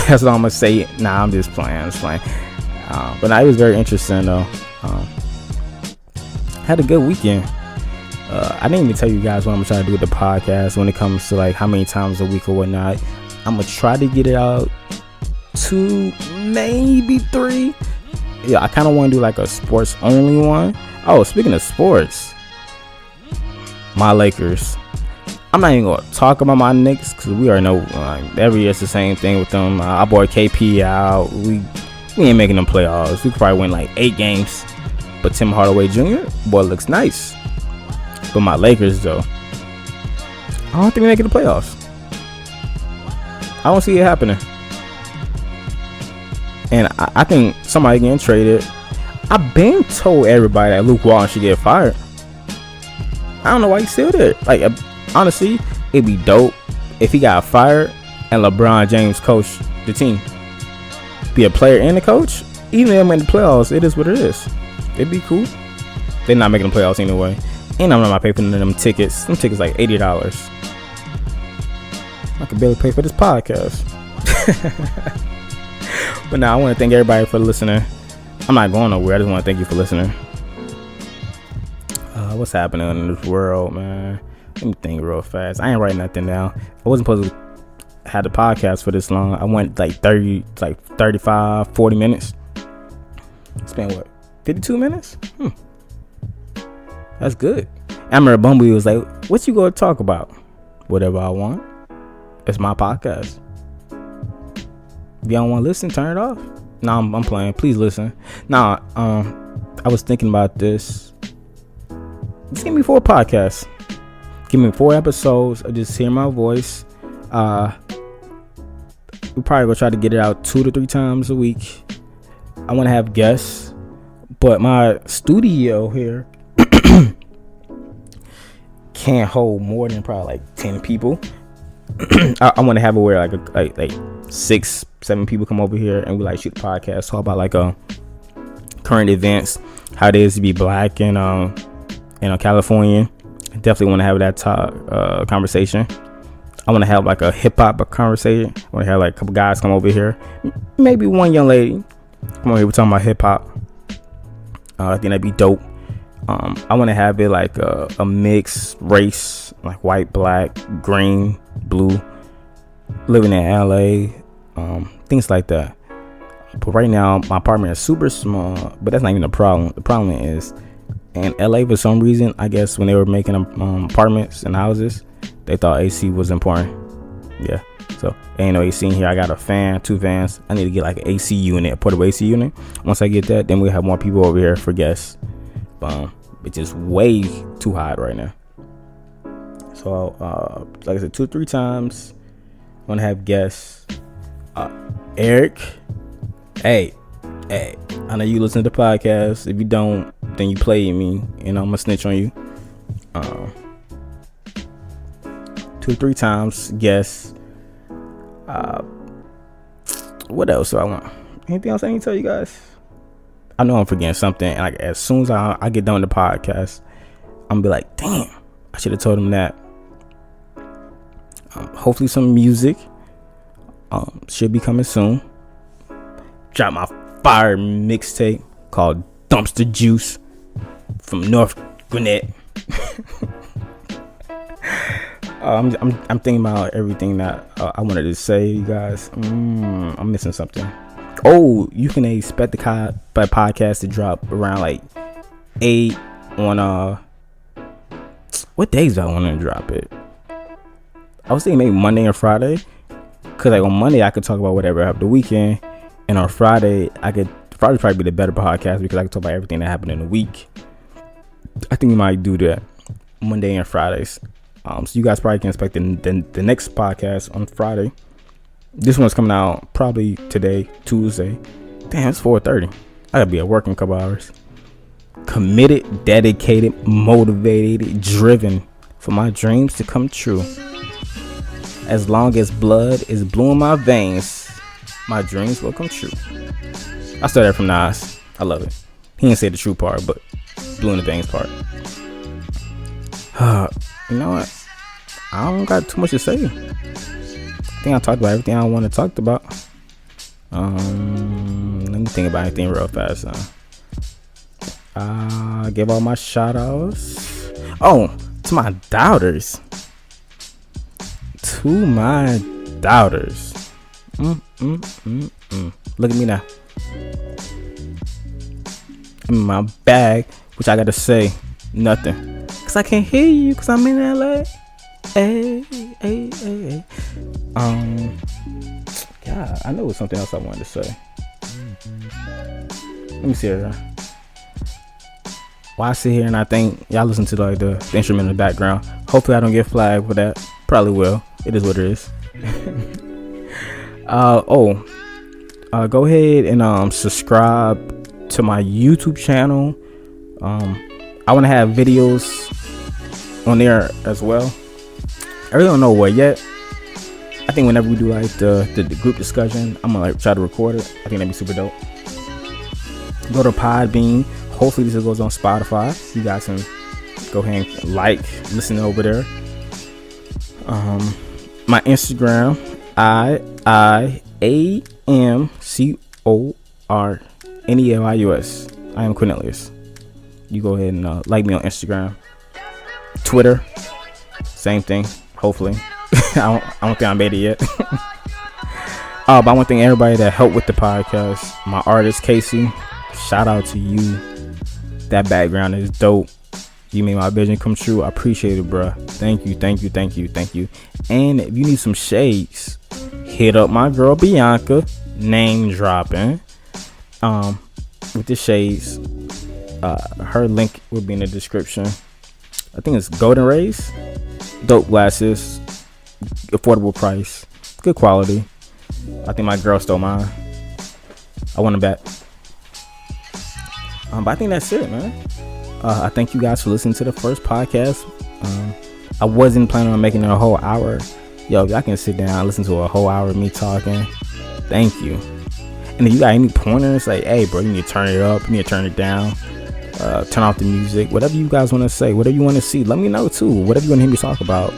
Speaker 1: That's all I'm gonna say. Nah, I'm just playing. But nah, it was very interesting though. Had a good weekend. I didn't even tell you guys what I'm trying to do with the podcast when it comes to like how many times a week or whatnot. I'm gonna try to get it out 2, maybe 3. Yeah, I kind of want to do like a sports only one. Oh, speaking of sports, my Lakers. I'm not even gonna talk about my Knicks because we already know every year it's the same thing with them. I bought KP out. We ain't making them playoffs. We could probably win like 8 games. But Tim Hardaway Jr., boy, looks nice. But my Lakers, though, I don't think they're making the playoffs. I don't see it happening. And I think somebody getting traded. I've been told everybody that Luke Walton should get fired. I don't know why he's still there. Like, honestly, it'd be dope if he got fired and LeBron James coached the team. Be a player and a coach. Even if they make the playoffs, it is what it is. It'd be cool. They're not making the playoffs anyway. And I'm not paying for them tickets. Them tickets like $80. I could barely pay for this podcast. But now I want to thank everybody for listening. I'm not going nowhere. I just want to thank you for listening. What's happening in this world, man? Let me think real fast. I ain't writing nothing down. I wasn't supposed to have the podcast for this long. I went like 35, 40 minutes. Spent what? 52 minutes? That's good. I remember Bumblebee was like, what you gonna talk about? Whatever I want. It's my podcast. If y'all want to listen, turn it off. No, I'm playing. Please listen. Now, I was thinking about this. Just give me 4 podcasts. Give me 4 episodes of just hearing my voice. We probably gonna try to get it out 2 to 3 times a week. I want to have guests, but my studio here can't hold more than probably like 10 people. I want to have it where like 6, 7 people come over here and we like shoot a podcast, talk about like current events, how it is to be black in California. I definitely want to have that conversation. I want to have like a hip hop conversation. I want to have like a couple guys come over here, maybe one young lady come over here. We're talking about hip hop. I think that'd be dope. I want to have it like a mixed race, like white, black, green, blue, living in LA, things like that. But right now, my apartment is super small, but that's not even the problem. The problem is in LA, for some reason, I guess when they were making apartments and houses, they thought AC was important. Yeah, so ain't no AC in here. I got a fan, 2 fans. I need to get like an AC unit, a portable AC unit. Once I get that, then we'll have more people over here for guests. It's just way too hot right now. So, like I said, 2 or 3 times. I want to have guests. Eric, hey, I know you listen to the podcast. If you don't, then you play me, and I'm gonna snitch on you. 2 or 3 times guests. What else do I want? Anything else I need to tell you guys? I know I'm forgetting something. And like as soon as I get done with the podcast, I'm gonna be like, damn, I should have told him that. Hopefully some music should be coming soon. Drop my fire mixtape called Dumpster Juice from North Gwinnett. I'm thinking about everything that I wanted to say, you guys. I'm missing something. Oh, you can expect the podcast to drop around like 8 on what days do I want to drop it? I was thinking maybe Monday or Friday, cause like on Monday I could talk about whatever happened the weekend, and on Friday probably be the better podcast because I can talk about everything that happened in the week. I think we might do that Monday and Fridays. So you guys probably can expect the next podcast on Friday. This one's coming out probably today, Tuesday. Damn, it's 4:30. I gotta be at work in a couple hours. Committed, dedicated, motivated, driven for my dreams to come true. As long as blood is blue in my veins, my dreams will come true. I stole that from Nas. I love it. He didn't say the true part, but blue in the veins part. You know what? I don't got too much to say. I think I talked about everything I want to talk about. Let me think about anything real fast. Give all my shout outs. Oh, to my doubters. Look at me now. I'm in my bag, which I gotta say nothing, cause I can't hear you, cause I'm in LA. Hey. Yeah, I know it was something else I wanted to say. Let me see here. While I sit here and I think y'all listen to like the instrument in the background. Hopefully I don't get flagged for that. Probably will. It is what it is. Go ahead and subscribe to my YouTube channel. I want to have videos on there as well. I really don't know what yet. I think whenever we do like the group discussion, I'm gonna like try to record it. I think that'd be super dope. Go to Podbean. Hopefully this goes on Spotify. You guys can go ahead and listen over there. My Instagram, IAMCORNELIUS. I am Cornelius. You go ahead and like me on Instagram. Twitter, same thing. Hopefully. I don't think I made it yet. But I want to thank everybody that helped with the podcast. My artist Casey, shout out to you. That background is dope. You made my vision come true. I appreciate it, bruh. Thank you. And if you need some shades, hit up my girl Bianca, name dropping. With the shades, her link will be in the description. I think it's Golden Rays, dope glasses, affordable price, good quality. I think my girl stole mine. I want them back. But I think that's it, man. I thank you guys for listening to the first podcast. I wasn't planning on making it a whole hour. Yo, y'all can sit down and listen to a whole hour of me talking. Thank you. And if you got any pointers, like, hey, bro, you need to turn it up, you need to turn it down, turn off the music, whatever you guys want to say, whatever you want to see, let me know too. Whatever you want to hear me talk about,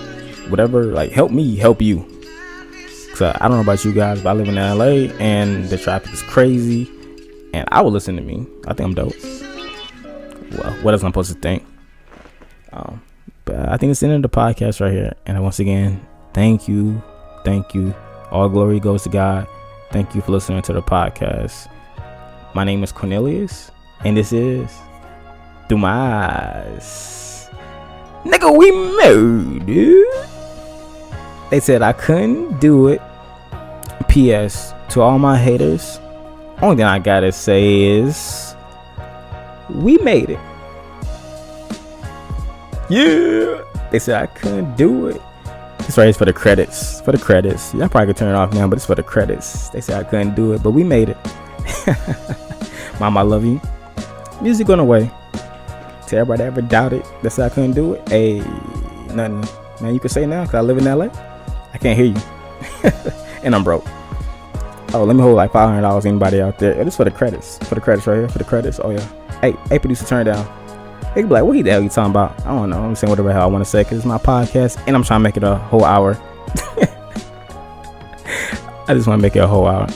Speaker 1: whatever, like, help me help you. Cause I don't know about you guys, but I live in LA and the traffic is crazy. And I will listen to me. I think I'm dope. Well, what else am I supposed to think? But I think it's the end of the podcast right here. And once again, thank you. All glory goes to God. Thank you for listening to the podcast. My name is Cornelius, and this is Through My Eyes. Nigga, we made it. They said I couldn't do it. P.S. To all my haters, only thing I gotta say is we made it. Yeah. They said I couldn't do it. This right is for the credits. Y'all probably could turn it off now, but it's for the credits. They said I couldn't do it, but we made it. Mom, I love you. Music on the way. To everybody that ever doubted that said I couldn't do it. Hey, nothing. Man, you can say now because I live in LA. I can't hear you. And I'm broke. Oh, let me hold like $500. Anybody out there? This for the credits. For the credits right here. For the credits. Oh yeah. Hey, producer, turn it down. They be like, what the hell you talking about? I don't know. I'm saying whatever the hell I want to say because it's my podcast and I'm trying to make it a whole hour. I just want to make it a whole hour.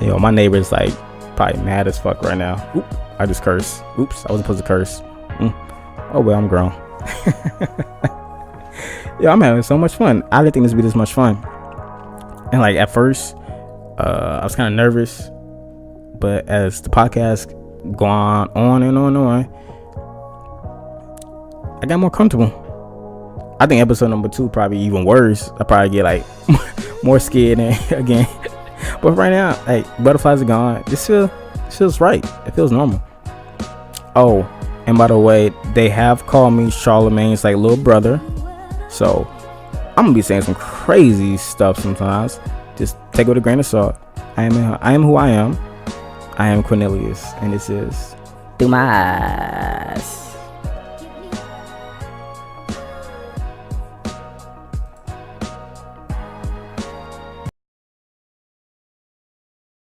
Speaker 1: Yo, my neighbor's like probably mad as fuck right now. Oop, I just cursed. Oops, I wasn't supposed to curse. Oh well, I'm grown. Yo, I'm having so much fun. I didn't think this would be this much fun. And like at first, I was kind of nervous, but as the podcast go on and on, I got more comfortable. I think episode number 2 probably even worse. I probably get like more scared again. But right now, like butterflies are gone. This feels right. It feels normal. Oh, and by the way, they have called me Charlamagne's like little brother. So I'm gonna be saying some crazy stuff sometimes. Just take it with a grain of salt. I am who I am. I am Cornelius, and this is
Speaker 2: Through My Eyes.